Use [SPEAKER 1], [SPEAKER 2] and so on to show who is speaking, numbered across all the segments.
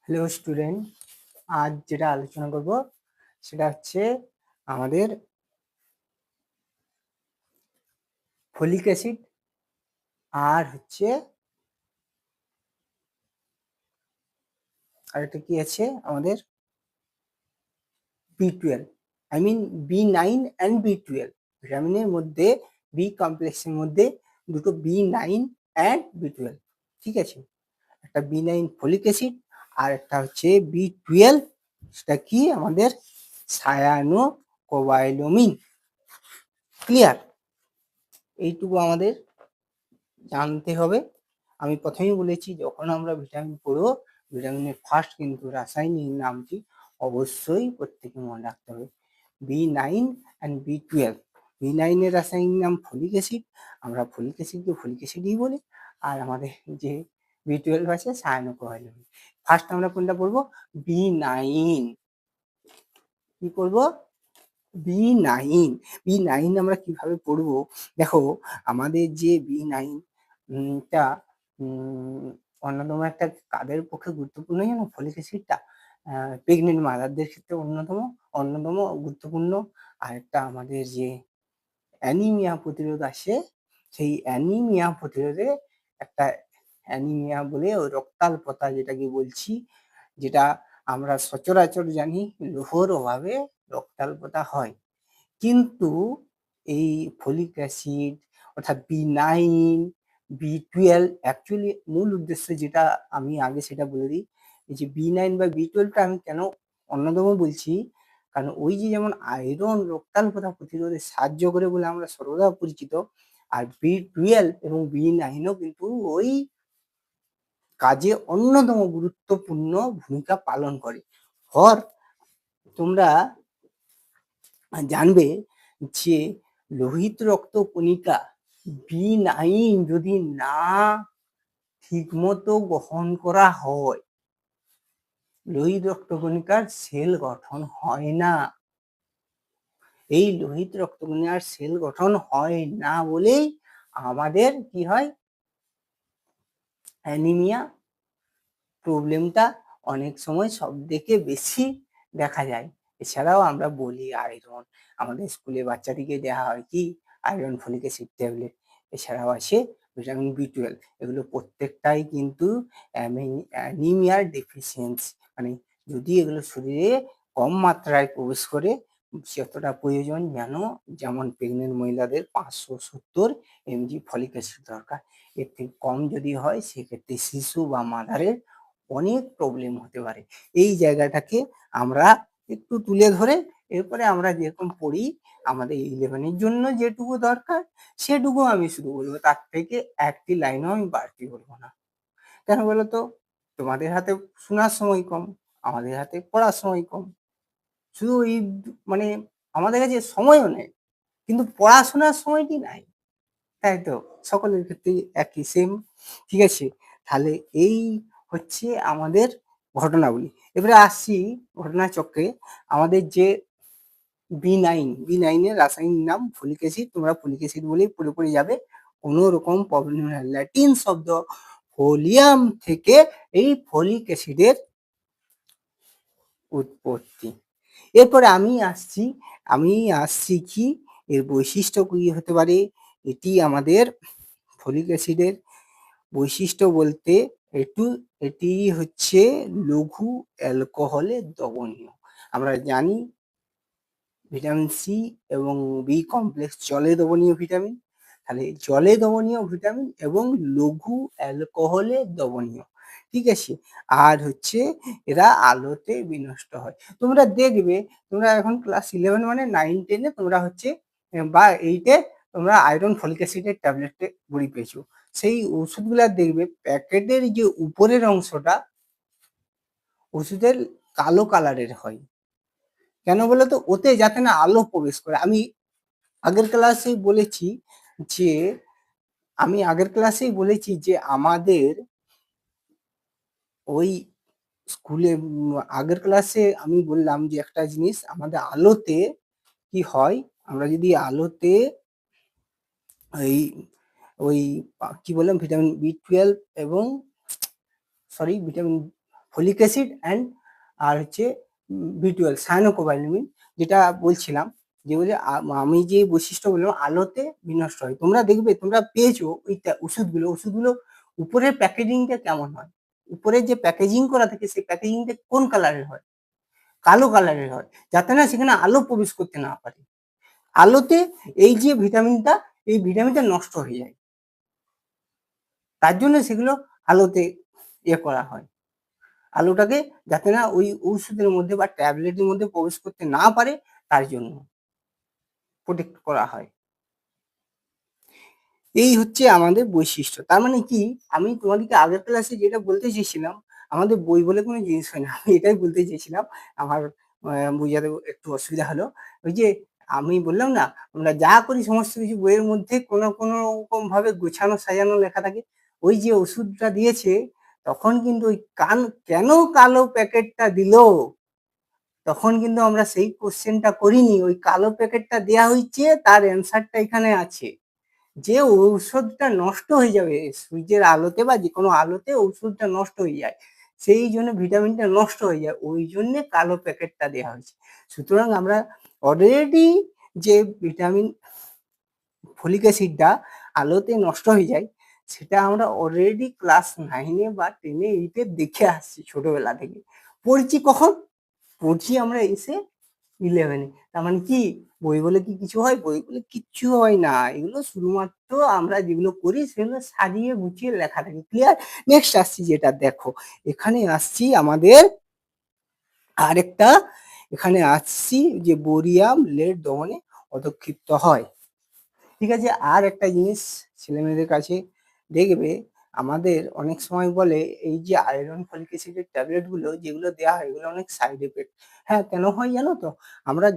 [SPEAKER 1] Hello student, আজ যেটা আলোচনা করব সেটা হচ্ছে আমাদের ফলিক অ্যাসিড আর হচ্ছে আরেকটা কি আছে আমাদের B12, I mean B9 and B12 ভিটামিনের মধ্যে বি কমপ্লেক্সের মধ্যে দুটো B9 অ্যান্ড B12, ঠিক আছে। একটা B9 ফলিক অ্যাসিড আর একটা হচ্ছে B12, সেটা কি আমাদের সায়ানো কোবাইলোমিন। ক্লিয়ার? এইটুকু আমাদের জানতে হবে। আমি প্রথমেই বলেছি যখন আমরা ভিটামিন পড়বো, ভিটামিনের ফার্স্ট কিন্তু রাসায়নিক নামটি অবশ্যই প্রত্যেকে মনে রাখতে হবে, B9 অ্যান্ড B12। B9 এর রাসায়নিক নাম ফলিক অ্যাসিড, আমরা ফলিক অ্যাসিডকে ফলিক অ্যাসিডই বলি, আর আমাদের যে B12 আছে সায়ানোকোবাইলোমিন। ফার্স্ট আমরা কোনটা পড়বো? B9। কি করবো? B9। B9 আমরা কিভাবে পড়বো? দেখো, আমাদের যে B9 টা অন্যতম একটা কাদের পক্ষে গুরুত্বপূর্ণ জানো? ফলিক অ্যাসিডটা প্রেগনেন্ট মাদারদের ক্ষেত্রে অন্যতম গুরুত্বপূর্ণ। আর একটা আমাদের যে অ্যানিমিয়া প্রতিরোধ আসে, সেই অ্যানিমিয়া প্রতিরোধে একটা অ্যানিমিয়া বলে রক্তাল্পতা যেটাকে বলছি, যেটা আমরা সচরাচর জানি লোহর অভাবে রক্তাল্পতা হয়। কিন্তু এই ফলিক অ্যাসিড অর্থাৎ B9, B12 অ্যাকচুয়ালি মূল উদ্দেশ্য যেটা আমি আগে সেটা বলে দিই, এই যে B9 বা B12টা আমি কেন অন্যতম বলছি, কারণ ওই যে যেমন আয়রন রক্তাল্পতা প্রতিরোধে সাহায্য করে বলে আমরা সর্বদা পরিচিত, আর B12 এবং B9ও কিন্তু ওই কাজে অন্যতম গুরুত্বপূর্ণ ভূমিকা পালন করে। তোমরা জানবে যে লোহিত রক্ত কণিকা B9 যদি না ঠিকমতো গ্রহণ করা হয়, লোহিত রক্ত কণিকার সেল গঠন হয় না। এই লোহিত রক্ত কণিকার সেল গঠন হয় না বলেই আমাদের কি হয়? অ্যানিমিয়া প্রবলেমটা অনেক সময় সব থেকে বেশি দেখা যায়। এছাড়াও আমরা বলি আয়রন, আমাদের স্কুলে বাচ্চাটিকে দেওয়া হয় কি আয়রন ফলিক অ্যাসিড ট্যাবলেট। এছাড়াও আছে ভিটামিন B12, এগুলো প্রত্যেকটাই কিন্তু অ্যানিমিয়ার ডেফিসিয়েন্সি, মানে যদি এগুলো শরীরে কম মাত্রায় প্রবেশ করে, যতটা প্রয়োজন, যেমন প্রেগনেন্ট মহিলাদের 570 mg ফলিক অ্যাসিড দরকার, এর থেকে কম যদি হয় সেক্ষেত্রে শিশু বা মাদারের অনেক প্রবলেম হতে পারে। এই জায়গাটাকে আমরা একটু তুলে ধরে এরপরে আমরা যেরকম পড়ি, আমাদের 11-এর জন্য যেটুকু দরকার সেটুকু আমি শুধু বলবো, তার থেকে একটি লাইনও আমি বাড়তি বলবো না। কেন বলো তো? তোমাদের হাতে শোনার সময় কম, আমাদের হাতে পড়ার সময় কম, শুধু এই মানে আমাদের কাছে সময়ও নেই, কিন্তু পড়াশোনার সময়টি নাই, তাই তো? সকলের ক্ষেত্রেই একই সেম, ঠিক আছে? তাহলে এই হচ্ছে আমাদের ঘটনাবলী। এবারে আসছি ঘটনাচক্রে। আমাদের যে B9 এর রাসায়নিক নাম ফলিক অ্যাসিড, তোমরা ফলিক অ্যাসিড বলেই পড়ে যাবে, কোনো রকম প্রবলেম না। ল্যাটিন শব্দ ফোলিয়াম থেকে এই ফলিক অ্যাসিডের উৎপত্তি। এরপরে আমি আসছি কি এর বৈশিষ্ট্য কি হতে পারে। আমাদের ফলিক অ্যাসিডের বৈশিষ্ট্য বলতে এটি হচ্ছে লঘু অ্যালকোহলে দ্রবণীয়। আমরা জানি ভিটামিন সি এবং বি কমপ্লেক্স জলে দ্রবণীয় ভিটামিন, তাহলে জলে দ্রবণীয় ভিটামিন এবং লঘু অ্যালকোহলে দ্রবণীয়, ঠিক আছে। আর হচ্ছে এরা আলোতে বিনষ্ট হয়। তোমরা দেখবে, তোমরা এখন ক্লাস 11 মানে 9-10-এ তোমরা হচ্ছে বা 8-এ তোমরা আয়রন ফলিক অ্যাসিডের ট্যাবলেটে বড়ি পেয়েছো। সেই ওষুধগুলা দেখবে প্যাকেটের যে উপরের অংশটা ওষুধের কালো কালারের হয়। কেন বলো তো? ওতে যাতে না আলো প্রবেশ করে। আমি আগের ক্লাসেই বলেছি যে আমাদের ওই স্কুলে আগের ক্লাসে আমি বললাম যে একটা জিনিস, আমাদের আলোতে কি হয়, আমরা যদি আলোতে ওই ওই কি বললাম ভিটামিন B12 এবং ভিটামিন ফলিক অ্যাসিড অ্যান্ড আর হচ্ছে বি12 সায়ানোকোবায়ালুমিন, যেটা বলছিলাম, যেগুলো আমি যে বৈশিষ্ট্য বললাম আলোতে বিনষ্ট হয়। তোমরা দেখবে তোমরা পেয়েছো ওই ওষুধগুলো উপরের প্যাকেজিংটা কেমন হয়, উপরে যে প্যাকেজিং করা থাকে সেই প্যাকেজিংটা কোন কালারের হয়, কালো কালারের হয়, যাতে না সেখানে আলো প্রবেশ করতে না পারে। আলোতে এই যে ভিটামিনটা, এই ভিটামিনটা নষ্ট হয়ে যায়, তার জন্য সেগুলো আলোতে করা হয়। আলোটাকে যাতে না ওই ঔষধের মধ্যে বা ট্যাবলেটের মধ্যে প্রবেশ করতে না পারে, তার জন্য প্রোটেক্ট করা হয়। এই হচ্ছে আমাদের বৈশিষ্ট্য। তার মানে কি, আমি তোমাদেরকে আগের ক্লাসে যেটা বলতে চেয়েছিলাম, আমাদের বই বলে কোনো জিনিস হয় না, আমি এটাই বলতে চেয়েছিলাম। আমার বোঝাতে একটু অসুবিধা হলো। ওই যে আমি বললাম না, আমরা যা করি সমস্ত কিছু বইয়ের মধ্যে কোনো কোনো রকম ভাবে গোছানো সাজানো লেখা থাকে। ওই যে ওষুধটা দিয়েছে, তখন কিন্তু ওই কেন কালো প্যাকেটটা দিল, তখন কিন্তু আমরা সেই কোশ্চেনটা করিনি। ওই কালো প্যাকেটটা দেয়া হয়েছে, তার অ্যান্সারটা এখানে আছে। যে ঔষধটা নষ্ট হয়ে যাবে সূর্যের আলোতে বা যে কোনো আলোতে ঔষধটা নষ্ট হয়ে যায়, সেই জন্য ভিটামিনটা নষ্ট হয়ে যায়, ওই জন্য কালো প্যাকেটটা দেওয়া হয়েছে। সুতরাং আমরা অলরেডি যে ভিটামিন ফলিক অ্যাসিডটা আলোতে নষ্ট হয়ে যায়, সেটা আমরা অলরেডি ক্লাস 9-এ বা 10-এ 8-এ দেখে আসছি ছোটবেলা থেকে। পড়ছি কখন? পড়ছি আমরা এসে 11-এ। তার মানে কি, বই বলে কি কিছু হয়? বই বলে কিচ্ছু হয় না। এগুলো শুধুমাত্র আমরা যেগুলো করি সেগুলো সাজিয়ে গুছিয়ে লেখা থাকে। ক্লিয়ার? নেক্সট আসছি যেটা দেখো, এখানে আসছি আমাদের আরেকটা, এখানে আসছি যে বোরিয়াম লেড দহনে অধঃক্ষিপ্ত হয়। ঠিক আছে, আর একটা জিনিস ছেলেমেয়েদের কাছে দেখবে, আমাদের অনেক সময় বলে এই যে আয়রন ফলিক অ্যাসিডের ট্যাবলেটগুলো যেগুলো দেওয়া হয়, এগুলো অনেক সাইড এফেক্ট। হ্যাঁ, কেন হয় জানো তো? আমরা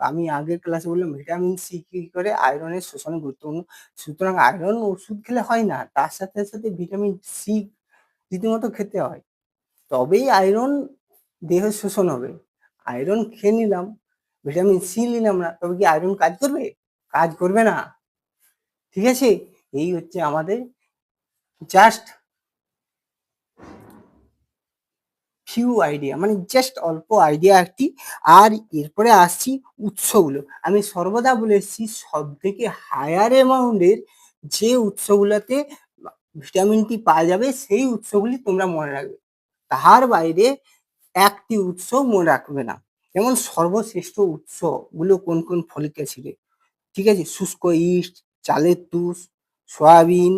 [SPEAKER 1] আমি আগের ক্লাসে বললাম ভিটামিন সি কি করে আয়রনের শোষণে গুরুত্বপূর্ণ। সুতরাং আয়রন ওষুধ খেলে হয় না, তার সাথে সাথে ভিটামিন সি রীতিমতো খেতে হয়, তবেই আয়রন দেহে শোষণ হবে। আয়রন খেয়ে নিলাম, ভিটামিন সি নিলাম না, তবে কি আয়রন কাজ করবে? কাজ করবে না। ঠিক আছে, এই হচ্ছে আমাদের জাস্ট ফিউ আইডিয়া, মানে জাস্ট অল্প আইডিয়া একটি। আর এরপরে আসছি উৎসগুলো। আমি সর্বদা বলে এসেছি সব থেকে হায়ার অ্যামাউন্টের যে উৎসগুলোতে ভিটামিনটি পাওয়া যাবে সেই উৎসগুলি তোমরা মনে রাখবে, তাহার বাইরে একটি উৎস মনে রাখবে না। যেমন সর্বশ্রেষ্ঠ উৎসগুলো কোন কোন ফলিক অ্যাসিডে, ঠিক আছে, শুষ্ক ইস্ট, চালের তুষ, সয়াবিন,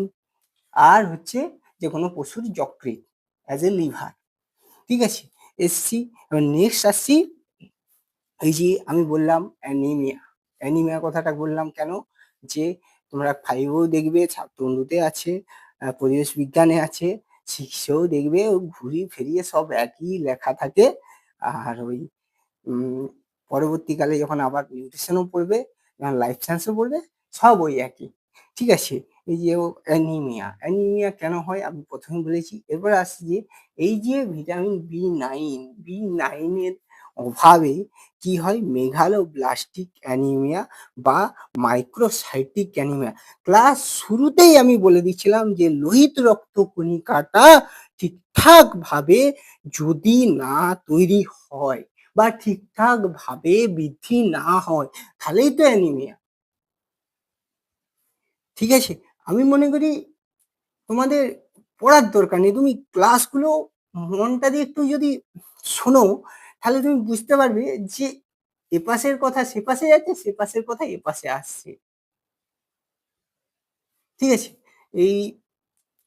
[SPEAKER 1] আর হচ্ছে যে কোনো পশুর যকৃৎ অ্যাজ এ লিভার। ঠিক আছে, এসছি। এবার নেক্সট আসছি, এই যে আমি বললাম অ্যানিমিয়া। অ্যানিমিয়া কথাটা বললাম কেন, যে তোমরা 5-এও দেখবে, ছাত্রবন্ধুতে আছে, পরিবেশ বিজ্ঞানে আছে, 6-এও দেখবে ঘুরি ফিরিয়ে সব একই লেখা থাকে। আর ওই পরবর্তীকালে যখন আবার নিউট্রিশনও পড়বে, যখন লাইফ সায়েন্সও পড়বে, সব ওই একই। ঠিক আছে, এই যে অ্যানিমিয়া, অ্যানিমিয়া কেন হয় আমি প্রথমে বলেছি। এরপর আসছি যে এই যে ভিটামিন বি নাইনের অভাবে কি হয় মেগালোব্লাস্টিক অ্যানিমিয়া বা মাইক্রোসাইটিক অ্যানিমিয়া। ক্লাস শুরুতেই আমি বলে দিচ্ছিলাম যে লোহিত রক্ত কণিকাটা ঠিকঠাক ভাবে যদি না তৈরি হয় বা ঠিকঠাক ভাবে বৃদ্ধি না হয়, তাহলেই তো অ্যানিমিয়া। ঠিক আছে, আমি মনে করি তোমাদের পড়ার দরকার নেই, তুমি ক্লাসগুলো মনটা দিয়ে একটু যদি শোনো, তাহলে তুমি বুঝতে পারবে যে এপাশের কথা সেপাশে যাচ্ছে, সেপাশের কথা এপাশে আসছে। ঠিক আছে, এই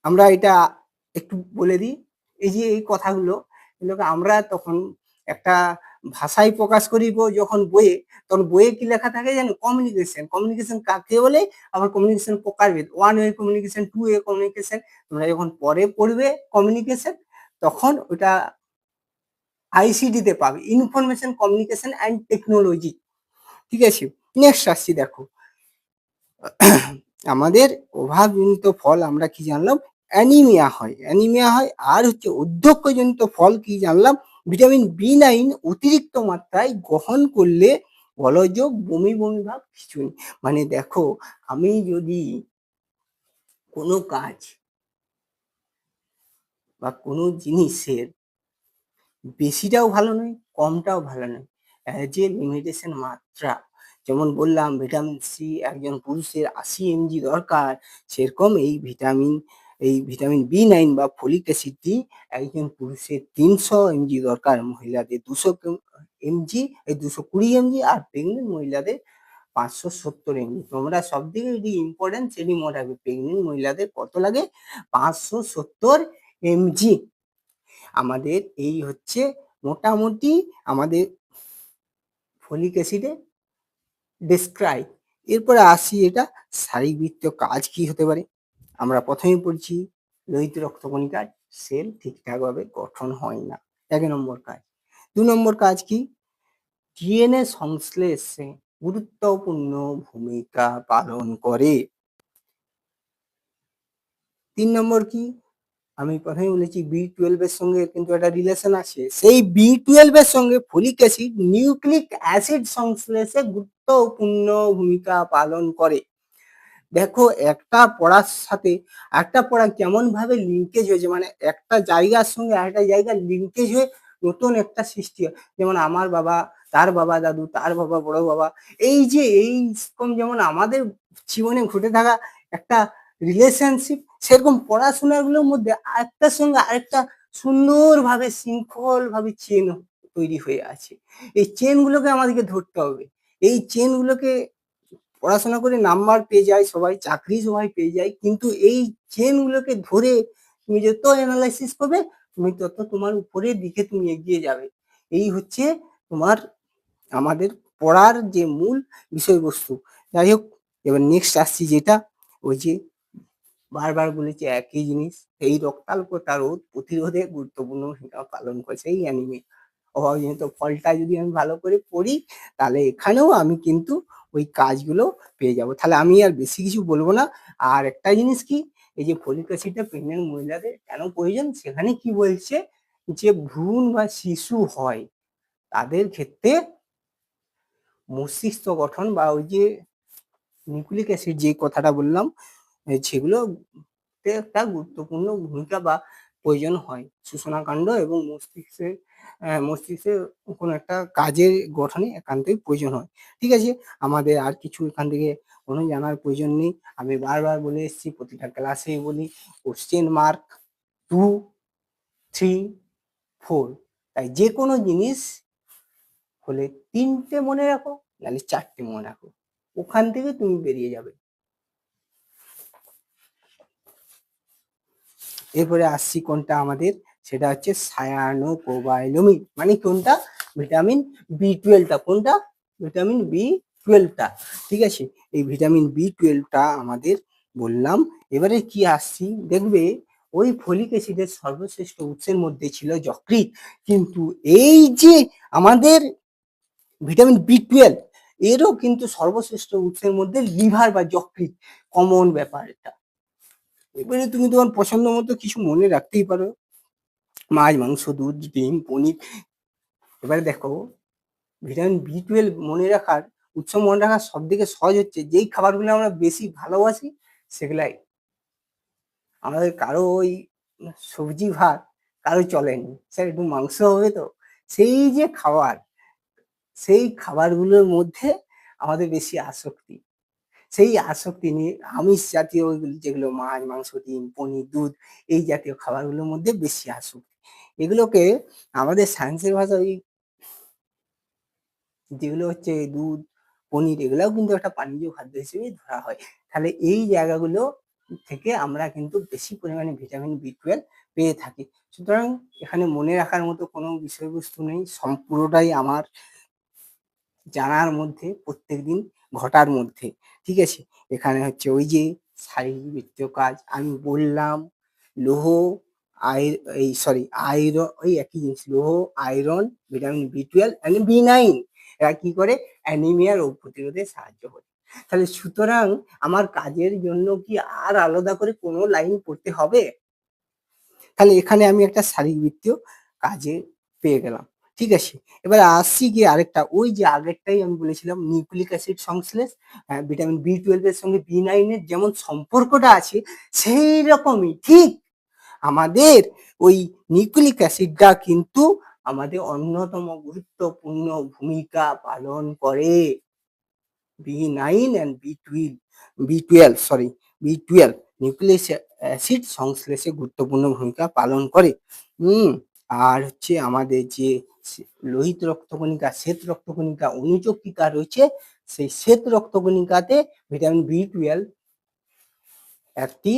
[SPEAKER 1] আমরা এটা একটু বলে দিই, এই যে এই কথাগুলো, এগুলোকে আমরা তখন একটা ভাষায় প্রকাশ করি যখন বইয়ে, তখন বইয়ে কি লেখা থাকে জানো? কমিউনিকেশন। কমিউনিকেশন কাকে বলে? আবার কমিউনিকেশন প্রকারভেদ, 1 ওয়ে কমিউনিকেশন, 2 ওয়ে কমিউনিকেশন। তোমরা যখন পরে পড়বে কমিউনিকেশন, তখন ওটা আইসিটি-তে পাবে, ইনফরমেশন কমিউনিকেশন অ্যান্ড টেকনোলজি। ঠিক আছে, নেক্সট আসছি দেখো, আমাদের অভাবজনিত ফল আমরা কি জানলাম? অ্যানিমিয়া হয়, অ্যানিমিয়া হয়। আর হচ্ছে অধ্যক্ষজনিত ফল কি জানলাম? ভিটামিন বি9 অতিরিক্ত মাত্রায় গ্রহণ করলে বলযোগ, বমি বমি ভাব, খিঁচুনি। মানে দেখো, আমি যদি কোনো কাজ বা কোনো জিনিসের বেশিটাও ভালো নয়, কমটাও ভালো নয়, যে লিমিটেশন মাত্রা। যেমন বললাম ভিটামিন সি একজন পুরুষের 80 mg দরকার, সেরকম এই ভিটামিন বি9 বা ফলিক অ্যাসিডটি একজন পুরুষের 300 mg দরকার, মহিলাদের 200 mg, এই 220 mg, আর প্রেগনেন্ট মহিলাদের 570 mg। তোমরা সব থেকে যদি ইম্পর্টেন্ট সেটি মনে রাখবে, প্রেগনেন্ট মহিলাদের কত লাগে? 570 mg। আমাদের এই হচ্ছে মোটামুটি আমাদের ফলিক অ্যাসিডে ডেসক্রাইব। এরপরে আসি এটা শারীরবৃত্তীয় কাজ কি হতে পারে। আমরা প্রথমে পড়ছি লোহিত রক্তকণিকার সেল ঠিকঠাকভাবে গঠন হয় না, 1 নম্বর কাজ। 2 নম্বর কাজ কি? ডিএনএ সংশ্লেষে গুরুত্বপূর্ণ ভূমিকা পালন করে। 3 নম্বর কি? আমি প্রথমে বলেছি B12 এর সঙ্গে কিন্তু একটা রিলেশন আছে, সেই B12 এর সঙ্গে ফলিক অ্যাসিড নিউক্লিক অ্যাসিড সংশ্লেষে গুরুত্বপূর্ণ ভূমিকা পালন করে। দেখো একটা পড়ার সাথে একটা পড়া কেমন ভাবে লিঙ্কেজ হয়েছে, মানে একটা জায়গার সঙ্গে আরেকটা জায়গা লিঙ্কেজ হয়ে নতুন একটা সৃষ্টি হয়। যেমন আমার বাবা, তার বাবা দাদু, তার বাবা বড় বাবা, এই যে এইরকম যেমন আমাদের জীবনে ঘটে থাকা একটা রিলেশনশিপ, সেরকম পড়াশোনাগুলোর মধ্যে আরেকটার সঙ্গে আরেকটা সুন্দরভাবে শৃঙ্খলভাবে চেন তৈরি হয়ে আছে। এই চেনগুলোকে আমাদেরকে ধরতে হবে। এই চেনগুলোকে পড়াশোনা করে নাম্বার পেয়ে যায় সবাই, চাকরি সবাই পেয়ে যায়, কিন্তু এই চেনগুলোকে ধরে তুমি যত অ্যানালাইসিস করবে তুমি তত তোমার উপরের দিকে তুমি এগিয়ে যাবে। এই হচ্ছে তোমার আমাদের পড়ার যে মূল বিষয়বস্তু। যাই হোক, এবার নেক্সট আসছি যেটা ওই যে বারবার বলেছি একই জিনিস, এই রক্তাল্পতা রোধ প্রতিরোধে গুরুত্বপূর্ণ ভূমিকা পালন করছে এই অ্যানিমে। অভাবজনিত ফলটা যদি আমি ভালো করে পড়ি, তাহলে এখানেও আমি কিন্তু ওই কাজগুলো পেয়ে যাব। তাহলে আমি আর বেশি কিছু বলবো না। আর একটা জিনিস কি, এই যে ফলিক অ্যাসিডটা প্রেগনেন্ট মহিলাদের কেন প্রয়োজন, সেখানে কি বলছে যে ভ্রূণ বা শিশু হয় তাদের ক্ষেত্রে মস্তিষ্ক গঠন বা ওই যে নিউক্লিক অ্যাসিড যে কথাটা বললাম, সেগুলো একটা গুরুত্বপূর্ণ ভূমিকা বা প্রয়োজন হয় সূচনাকাণ্ড এবং মস্তিষ্কের কোনো একটা কাজের গঠনে একান্তই প্রয়োজন হয়। ঠিক আছে, আমাদের আর কিছু এখান থেকে কোনো জানার প্রয়োজন নেই। আমি বারবার বলে এসেছি, প্রতিটা ক্লাসেই বলি কোশ্চেন মার্ক 2, 3, 4। তাই যে কোনো জিনিস হলে 3টে মনে রাখো, নাহলে 4টে মনে রাখো, ওখান থেকে তুমি বেরিয়ে যাবে। এরপরে আসছি কোনটা আমাদের, সেটা হচ্ছে সায়ানোকোবায়ালুমিন, মানে কোনটা? ভিটামিন B12টা। কোনটা? ভিটামিন B12টা। ঠিক আছে, এই ভিটামিন B12টা আমাদের বললাম। এবারে কি আসছি দেখবে, ওই ফলিক অ্যাসিডের সর্বশ্রেষ্ঠ উৎসের মধ্যে ছিল যকৃৎ, কিন্তু এই যে আমাদের ভিটামিন B12 এরও কিন্তু সর্বশ্রেষ্ঠ উৎসের মধ্যে লিভার বা যকৃৎ, কমন ব্যাপার এটা। এবারে তুমি তোমার পছন্দ মতো কিছু মনে রাখতেই পারো, মাছ, মাংস, দুধ, ডিম, পনির। এবারে দেখো, ভিটামিন B12 মনে রাখার উৎস মনে রাখার সব থেকে সহজ হচ্ছে যেই খাবারগুলো আমরা বেশি ভালোবাসি সেগুলাই। আমাদের কারো ওই সবজি ভাত কারো চলেনি, স্যার একটু মাংস হবে তো, সেই যে খাবার, সেই খাবারগুলোর মধ্যে আমাদের বেশি আসক্তি। সেই আসক্তি নিয়ে আমিষ জাতীয় যেগুলো মাছ, মাংস, ডিম, পনির, দুধ, এই জাতীয় খাবারগুলোর মধ্যে বেশি আসক্তি। এগুলোকে আমাদের সায়েন্সের ভাষায় যেগুলো হচ্ছে দুধ, পনির, এগুলাও কিন্তু একটা পানীয় খাদ্য হিসেবেই ধরা হয়। তাহলে এই জায়গাগুলো থেকে আমরা কিন্তু বেশি পরিমাণে ভিটামিন B12 পেয়ে থাকি। সুতরাং এখানে মনে রাখার মতো কোনো বিষয়বস্তু নেই, পুরোটাই আমার জানার মধ্যে, প্রত্যেকদিন ঘটার মধ্যে। ঠিক আছে, এখানে হচ্ছে ওই যে শারীরবৃত্তীয় কাজ আমি বললাম, লৌহ, আয়রন, ওই একই জিনিস, লৌহ, iron, vitamin B12 and B9 এরা কি করে? অ্যানিমিয়া রোগ প্রতিরোধে সাহায্য করে। তাহলে সুতরাং আমার কাজের জন্য কি আর আলাদা করে কোনো লাইন পড়তে হবে? তাহলে এখানে আমি একটা শারীরবৃত্তীয় কাজে পেয়ে গেলাম। ঠিক আছে, এবার আসছি কি আরেকটা, ওই যে আগেরটাই আমি বলেছিলাম নিউক্লিক অ্যাসিড সংশ্লেষ, ভিটামিন B12 এর সঙ্গে B9 এর যেমন সম্পর্কটা আছে, সেই রকমই ঠিক আমাদের ওই নিউক্লিক অ্যাসিডটা কিন্তু আমাদের অন্যতম গুরুত্বপূর্ণ ভূমিকা পালন করে। B9 and B12 nucleic acid সংশ্লেষে গুরুত্বপূর্ণ ভূমিকা পালন করে। আর হচ্ছে আমাদের যে লোহিত রক্তকণিকা, শ্বেত রক্তকণিকা, অনুচক্রিকা রয়েছে, সেই শ্বেত রক্তকণিকাতে ভিটামিন B12 একটি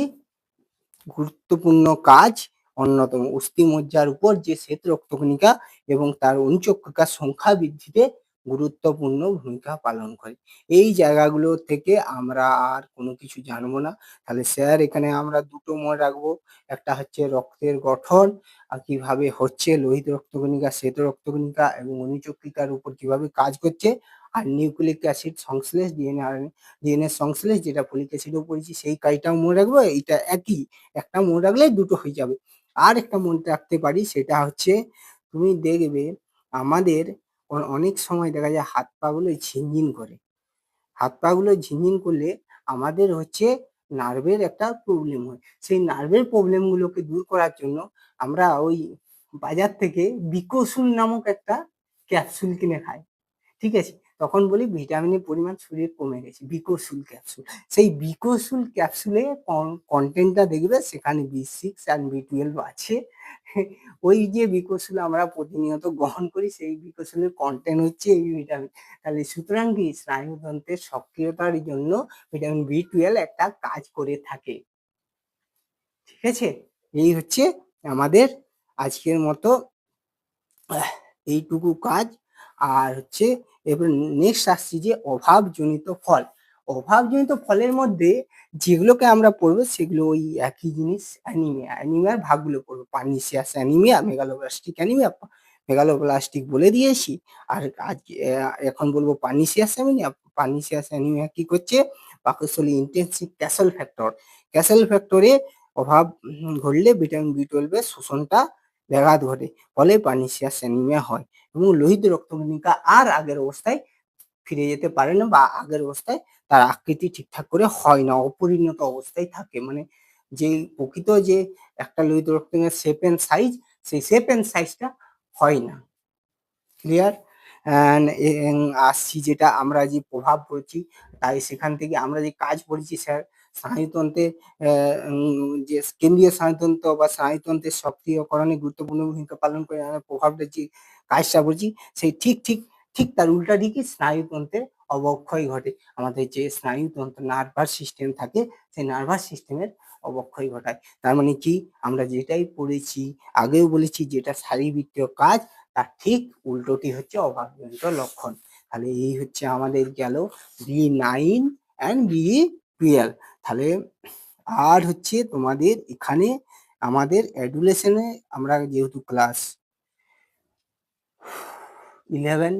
[SPEAKER 1] গুরুত্বপূর্ণ কাজ, অন্যতম অস্থিমজ্জার উপর যে শ্বেত রক্তকণিকা এবং তার অনুচক্রিকার সংখ্যা বৃদ্ধিতে গুরুত্বপূর্ণ ভূমিকা পালন করে। এই জায়গাগুলো থেকে আমরা আর কোনো কিছু জানবো না। তাহলে স্যার এখানে আমরা দুটো মনে রাখবো, একটা হচ্ছে রক্তের গঠন আর কিভাবে হচ্ছে, লোহিত রক্তকণিকা, শ্বেত রক্তকণিকা এবং অনুচক্রিকার উপর কিভাবে কাজ করছে, আর নিউক্লিক অ্যাসিড সংশ্লেষ, ডিএনএ সংশ্লেষ, যেটা ফলিক অ্যাসিডও পড়েছি, সেই কাজটাও মনে রাখবো। এইটা একই, একটা মনে রাখলে দুটো হয়ে যাবে। আর একটা মনে রাখতে পারি, সেটা হচ্ছে তুমি দেখবে আমাদের অনেক সময় দেখা যায় হাত পা গুলো ঝিনঝিন করে। হাত পা গুলো ঝিনঝিন করলে আমাদের হচ্ছে নার্ভের একটা প্রবলেম হয়। সেই নার্ভের প্রবলেম গুলোকে দূর করার জন্য আমরা ওই বাজার থেকে বিকোসুল নামক একটা ক্যাপসুল কিনে খাই, ঠিক আছে? তখন বলি ভিটামিনের পরিমাণ শরীরে কমে গেছে, বিকোসুল ক্যাপসুল। সেই বিকোসুল ক্যাপসুলে কন্টেন্টটা দেখবে সেখানে B6 আর B12 আছে। ওই যে বিকোসুল আমরা প্রতিনিয়ত গ্রহণ করি, সেই বিকোসুলের কন্টেন্ট হচ্ছে এই ভিটামিন। তাহলে সুতরাং কি স্নায়ুতন্ত্রের সক্রিয়তার জন্য ভিটামিন B12 একটা কাজ করে থাকে, ঠিক আছে? এই হচ্ছে আমাদের আজকের মতো এইটুকু কাজ। আর হচ্ছে এবার নেক্সট আসছি যে অভাবজনিত ফল। অভাবজনিত ফলের মধ্যে যেগুলোকে আমরা পড়বো সেগুলো ওই একই জিনিস, অ্যানিমিয়ার ভাগগুলো পড়বো। Pernicious anaemia, megaloblastic anaemia, megaloblastic বলে দিয়েছি। আর আজকে এখন বলবো পার্নিসিয়াস অ্যানিমিয়া। পার্নিসিয়াস অ্যানিমিয়া কি করছে, পাকস্থলী ইন্টেনসিভ ক্যাসল ফ্যাক্টর, ক্যাসল ফ্যাক্টরে অভাব ঘটলে ভিটামিন B12 এর শোষণটা ব্যাঘাত ঘটে, ফলে পার্নিসিয়াস অ্যানিমিয়া হয় এবং লোহিত রক্তকণিকা আর আগের অবস্থায় ফিরে যেতে পারে না, বা আগের অবস্থায় তার আকৃতি ঠিকঠাক করে হয় না, অপরিণত অবস্থায় থাকে। মানে যে প্রকৃত যে একটা লোহিত রক্তকণিকার শেপ এন্ড সাইজ, সেই শেপ এন্ড সাইজটা হয় না। ক্লিয়ার? আসছি যেটা আমরা যে প্রভাব পড়ছি, তাই সেখান থেকে আমরা যে কাজ পড়েছি স্যার, স্নায়ুতন্ত্রের যে কেন্দ্রীয় স্নায়ুতন্ত্র বা স্নায়ুতন্ত্রের সক্রিয়করণে গুরুত্বপূর্ণ ভূমিকা পালন করে আমরা প্রভাবটা যে কাজটা করছি, সেই ঠিক তার উল্টা দিকে স্নায়ুতন্ত্রের অবক্ষয় ঘটে। আমাদের যে স্নায়ুতন্ত্র নার্ভাস সিস্টেম থাকে, সেই নার্ভাস সিস্টেমের অবক্ষয় ঘটায়। তার মানে কি, আমরা যেটাই পড়েছি, আগেও বলেছি, যেটা শারীরবৃত্তীয় কাজ, তার ঠিক উল্টোটি হচ্ছে অভাবজনিত লক্ষণ। তাহলে এই হচ্ছে আমাদের গেল B9 and B12। তাহলে আর হচ্ছে তোমাদের এখানে আমাদের অ্যাডুলেশনে, আমরা যেহেতু ক্লাস 11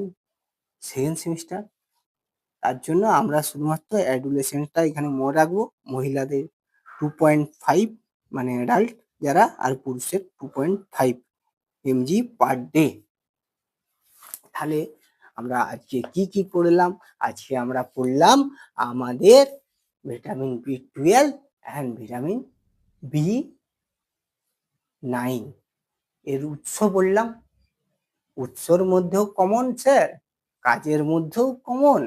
[SPEAKER 1] সেকেন্ড সেমিস্টার, তার জন্য আমরা শুধুমাত্র অ্যাডুলেশনটা এখানে মনে রাখবো। মহিলাদের 2.5 মানে অ্যাডাল্ট যারা, আর পুরুষের 2.5 mg পার ডে। তাহলে আমরা আজকে কি পড়লাম? আজকে আমরা পড়লাম আমাদের vitamin B12 and vitamin B9 এর উৎস পড়লাম। উৎসর মধ্যেও কমন স্যার, কাজের মধ্যেও কমন,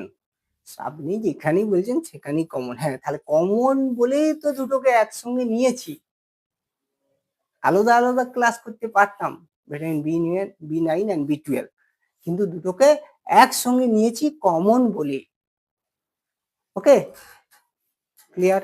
[SPEAKER 1] আপনি যেখানেই বলছেন সেখানেই কমন। হ্যাঁ, তাহলে কমন বলেই তো দুটোকে একসঙ্গে নিয়েছি, আলাদা আলাদা ক্লাস করতে পারতাম ভিটামিন B9 and B12, কিন্তু দুটোকে একসঙ্গে নিয়েছি কমন বলে। ওকে, ক্লিয়ার?